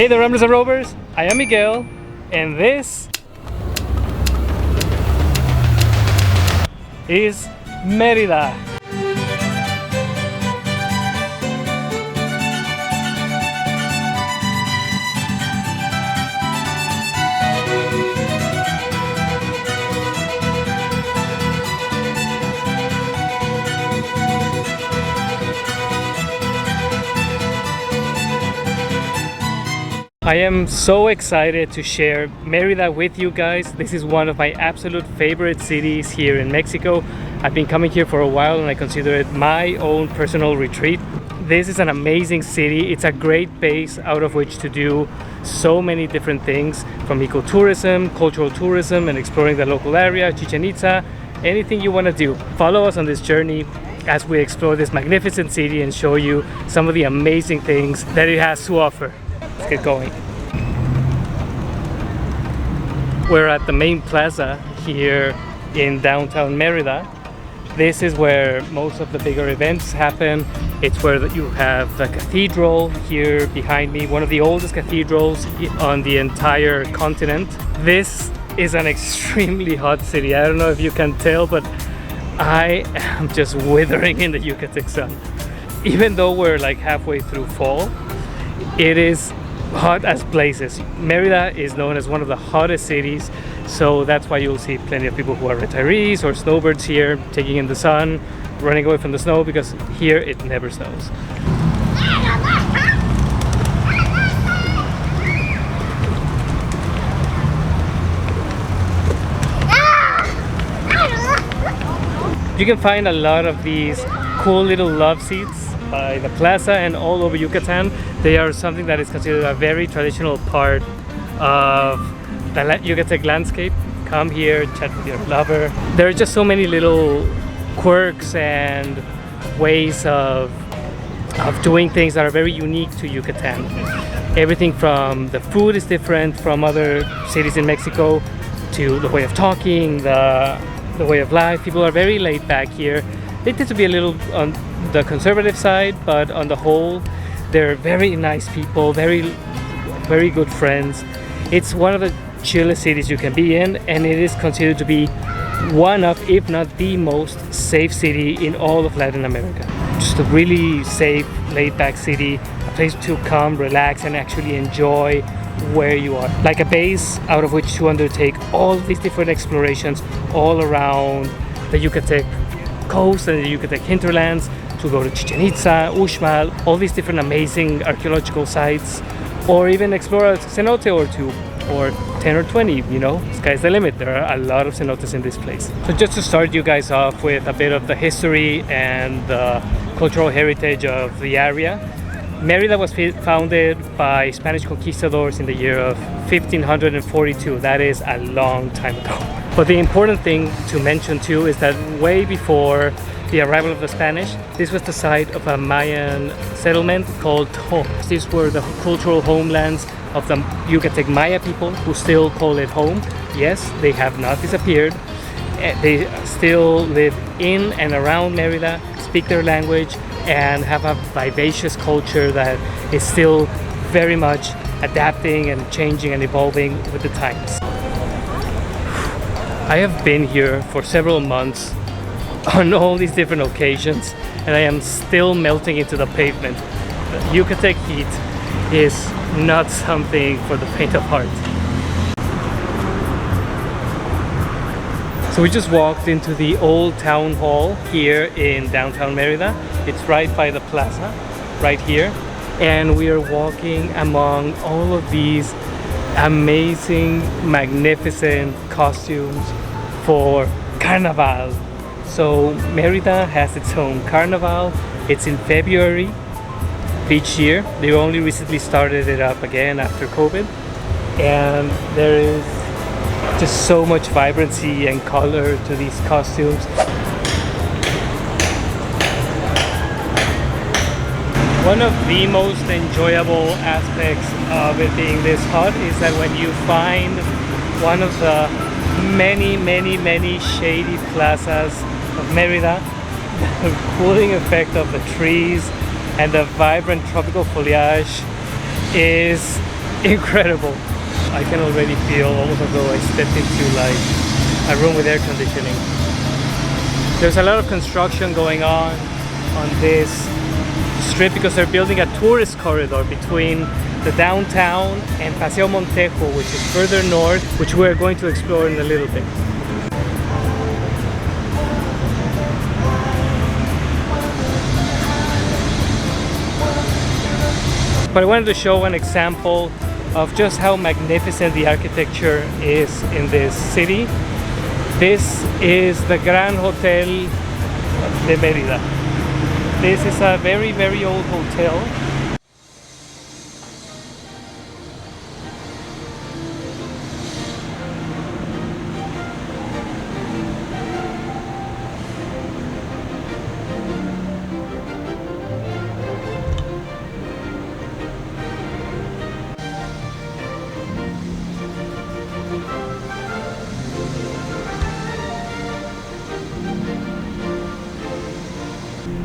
Hey there, Ramblers and Rovers, I am Miguel, and this is Merida. I am so excited to share Merida with you guys. This is one of my absolute favorite cities here in Mexico. I've been coming here for a while and I consider it my own personal retreat. This is an amazing city. It's a great base out of which to do so many different things, from ecotourism, cultural tourism, and exploring the local area, Chichen Itza, anything you want to do. Follow us on this journey as we explore this magnificent city and show you some of the amazing things that it has to offer. Let's get going. We're at the main plaza here in downtown Merida. This is where most of the bigger events happen. It's where you have the cathedral here behind me, one of the oldest cathedrals on the entire continent. This is an extremely hot city. I don't know if you can tell, but I am just withering in the Yucatec sun. Even though we're like halfway through fall, it is hot as blazes. Merida is known as one of the hottest cities, so that's why you'll see plenty of people who are retirees or snowbirds here taking in the sun, running away from the snow, because here it never snows. You can find a lot of these cool little love seats by the Plaza and all over Yucatan. They are something that is considered a very traditional part of the Yucatec landscape. Come here, chat with your lover. There are just so many little quirks and ways of doing things that are very unique to Yucatan. Everything from the food is different from other cities in Mexico, to the way of talking, the way of life. People are very laid back here. They tend to be a little on the conservative side, but on the whole, they're very nice people, very good friends. It's one of the chillest cities you can be in, and it is considered to be one of, if not the most safe city in all of Latin America. Just a really safe, laid-back city, a place to come, relax, and actually enjoy where you are. Like a base out of which to undertake all these different explorations all around the Yucatec coast and the Yucatec hinterlands, to go to Chichen Itza, Uxmal, all these different amazing archaeological sites, or even explore a cenote or two, or 10 or 20, you know, sky's the limit. There are a lot of cenotes in this place. So just to start you guys off with a bit of the history and the cultural heritage of the area, Merida was founded by Spanish conquistadors in the year of 1542. That is a long time ago. But the important thing to mention too is that way before the arrival of the Spanish, this was the site of a Mayan settlement called home. These were the cultural homelands of the Yucatec Maya people, who still call it home. Yes, they have not disappeared. They still live in and around Merida, speak their language, and have a vivacious culture that is still very much adapting and changing and evolving with the times. I have been here for several months on all these different occasions, and I am still melting into the pavement. The Yucatec heat is not something for the faint of heart. So we just walked into the old town hall here in downtown Merida. It's right by the plaza, right here. And we are walking among all of these amazing, magnificent costumes for Carnival. So Merida has its own Carnival. It's in February of each year. They only recently started it up again after COVID. And there is just so much vibrancy and color to these costumes. One of the most enjoyable aspects of it being this hot is that when you find one of the many shady plazas of Merida, the cooling effect of the trees and the vibrant tropical foliage is incredible. I can already feel almost as though I stepped into like a room with air conditioning. There's a lot of construction going on this strip because they're building a tourist corridor between the downtown and Paso Monteo, which is further north, which we're going to explore in a little bit. But I wanted to show an example of just how magnificent the architecture is in this city. This is the Gran Hotel de Merida. This is a very, very old hotel.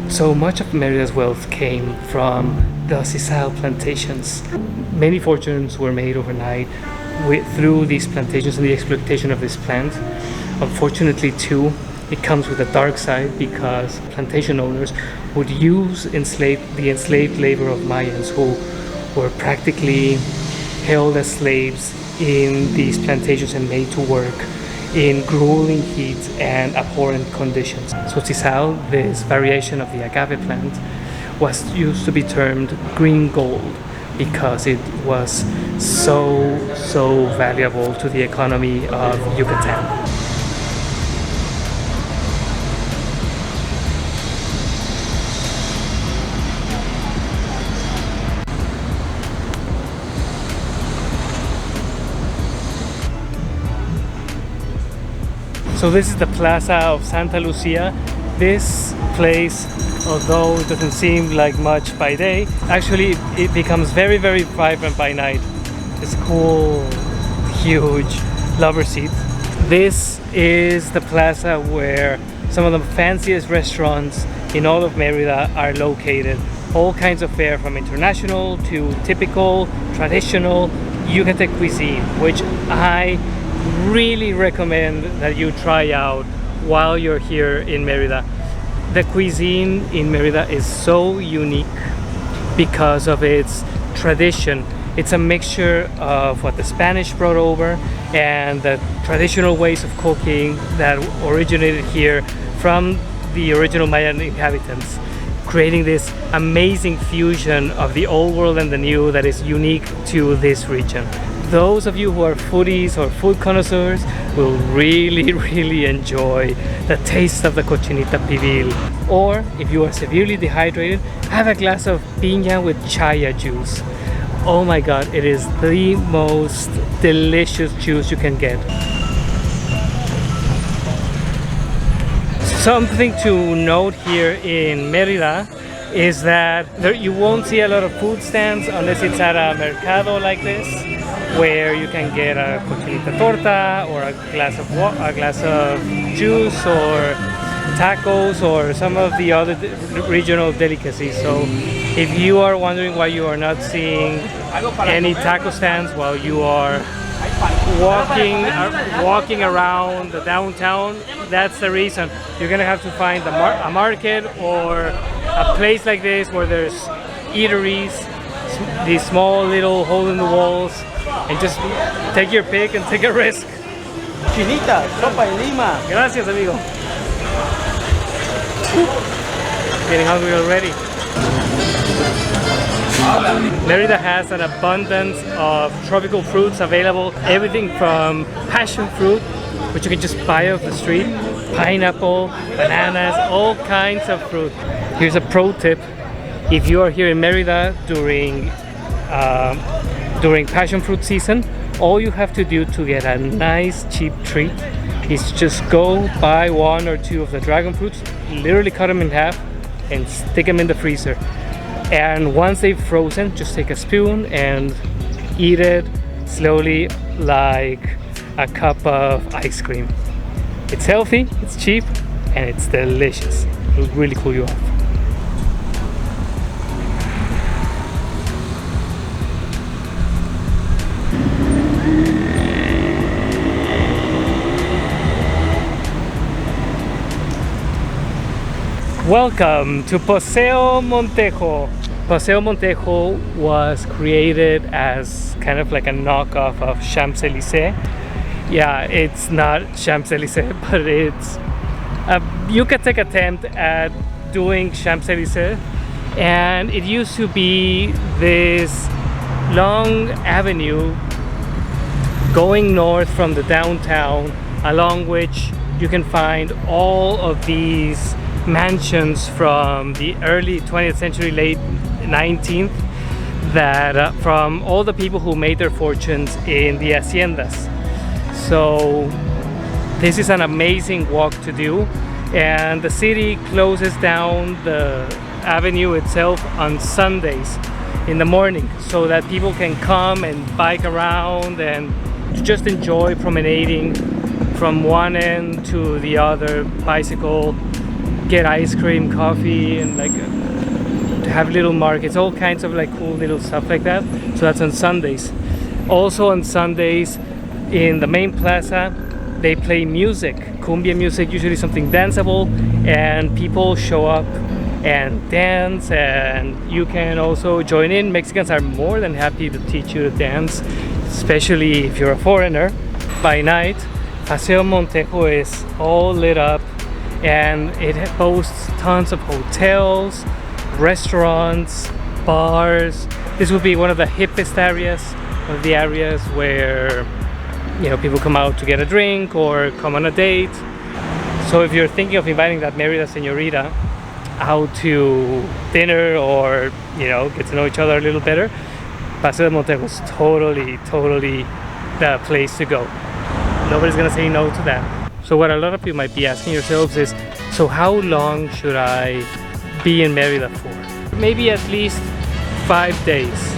So much of Merida's wealth came from the sisal plantations. Many fortunes were made overnight through these plantations and the exploitation of this plant. Unfortunately too, it comes with a dark side because plantation owners would use the enslaved labor of Mayans who were practically held as slaves in these plantations and made to work in grueling heat and abhorrent conditions. So sisal, this variation of the agave plant, was used to be termed green gold because it was so valuable to the economy of Yucatan. So this is the Plaza of Santa Lucia. This place, although it doesn't seem like much by day, actually it becomes very, very vibrant by night. This cool, huge lover seat. This is the plaza where some of the fanciest restaurants in all of Merida are located. All kinds of fare from international to typical, traditional Yucatec cuisine, which I really recommend that you try out while you're here in Merida. The cuisine in Merida is so unique because of its tradition. It's a mixture of what the Spanish brought over and the traditional ways of cooking that originated here from the original Mayan inhabitants, creating this amazing fusion of the old world and the new that is unique to this region. Those of you who are foodies or food connoisseurs will really enjoy the taste of the cochinita pibil. Or if you are severely dehydrated, have a glass of piña with chaya juice. Oh my god, it is the most delicious juice you can get. Something to note here in Merida is that you won't see a lot of food stands unless it's at a mercado like this, where you can get a cochinita torta or a glass of juice or tacos or some of the other regional delicacies. So if you are wondering why you are not seeing any taco stands while you are walking around the downtown, that's the reason. You're gonna have to find a market or a place like this where there's eateries, these small little hole in the walls, and just take your pick and take a risk. Chinita, sopa en Lima. Gracias, amigo. Getting hungry already. Merida has an abundance of tropical fruits available. Everything from passion fruit, which you can just buy off the street, pineapple, bananas, all kinds of fruit. Here's a pro tip. If you are here in Merida during passion fruit season, all you have to do to get a nice cheap treat is just go buy one or two of the dragon fruits, literally cut them in half and stick them in the freezer. And once they've frozen, just take a spoon and eat it slowly like a cup of ice cream. It's healthy, it's cheap, and it's delicious. It'll really cool you off. Welcome to Paso Monteo. Paso Monteo was created as kind of like a knockoff of Champs-Élysées. Yeah, it's not Champs-Élysées, but it's a Yucatec attempt at doing Champs-Élysées. And it used to be this long avenue going north from the downtown, along which you can find all of these mansions from the early 20th century, late 19th, that from all the people who made their fortunes in the haciendas. So this is an amazing walk to do, and the city closes down the avenue itself on Sundays in the morning so that people can come and bike around and just enjoy promenading from one end to the other, bicycle, get ice cream, coffee, and like have little markets, all kinds of like cool little stuff like that. So that's on Sundays. Also on Sundays in the main plaza they play music, cumbia music, usually something danceable, and people show up and dance, and you can also join in. Mexicans are more than happy to teach you to dance, especially if you're a foreigner. By night, Paso Monteo is all lit up, and it boasts tons of hotels, restaurants, bars. This would be one of the hippest areas, one of the areas where, you know, people come out to get a drink or come on a date. So if you're thinking of inviting that Merida señorita out to dinner, or, you know, get to know each other a little better, Paso Monteo is totally the place to go. Nobody's gonna say no to that. So what a lot of you might be asking yourselves is, so how long should I be in Merida for? Maybe at least 5 days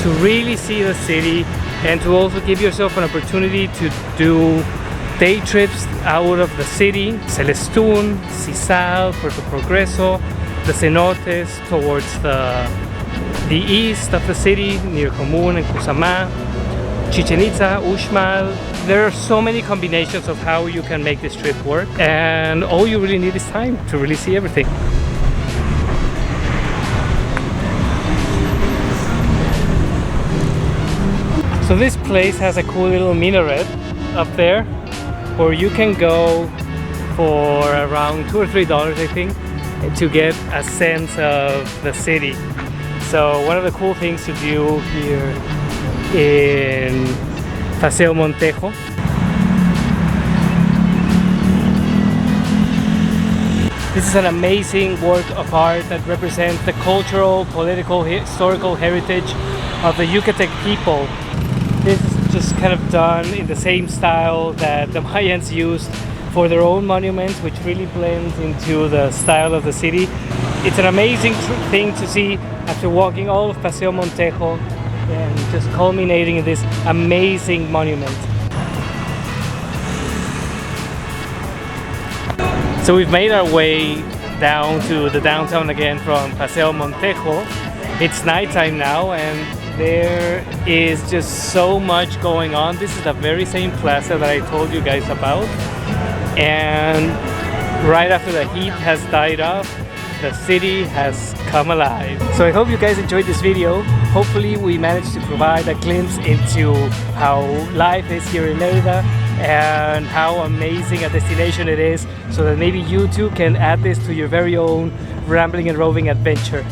to really see the city, and to also give yourself an opportunity to do day trips out of the city: Celestún, Sisal, Puerto Progreso, the cenotes towards the east of the city near Comun and Cuzamá, Chichen Itza, Uxmal. There are so many combinations of how you can make this trip work, and all you really need is time to really see everything. So this place has a cool little minaret up there where you can go for around $2 or $3, I think, to get a sense of the city. So one of the cool things to do here in Paso Monteo this is an amazing work of art that represents the cultural, political, historical heritage of the Yucatec people. This is just kind of done in the same style that the Mayans used for their own monuments, which really blends into the style of the city. It's an amazing thing to see after walking all of Paso Monteo and just culminating in this amazing monument. So we've made our way down to the downtown again from Paso Monteo. It's nighttime now, and there is just so much going on. This is the very same plaza that I told you guys about, and right after the heat has died off, the city has come alive. So I hope you guys enjoyed this video. Hopefully we managed to provide a glimpse into how life is here in Merida and how amazing a destination it is, so that maybe you too can add this to your very own rambling and roving adventure.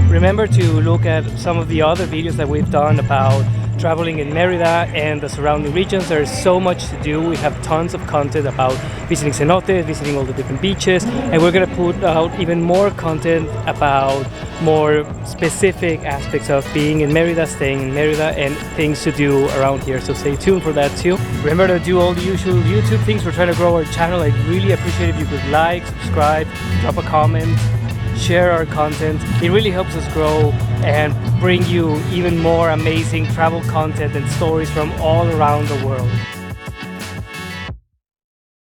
Remember to look at some of the other videos that we've done about traveling in Merida and the surrounding regions. There's so much to do. We have tons of content about visiting cenotes, visiting all the different beaches, and we're going to put out even more content about more specific aspects of being in Merida, staying in Merida, and things to do around here. So stay tuned for that too. Remember to do all the usual YouTube things. We're trying to grow our channel. I'd really appreciate if you could like, subscribe, drop a comment, share our content. It really helps us grow and bring you even more amazing travel content and stories from all around the world.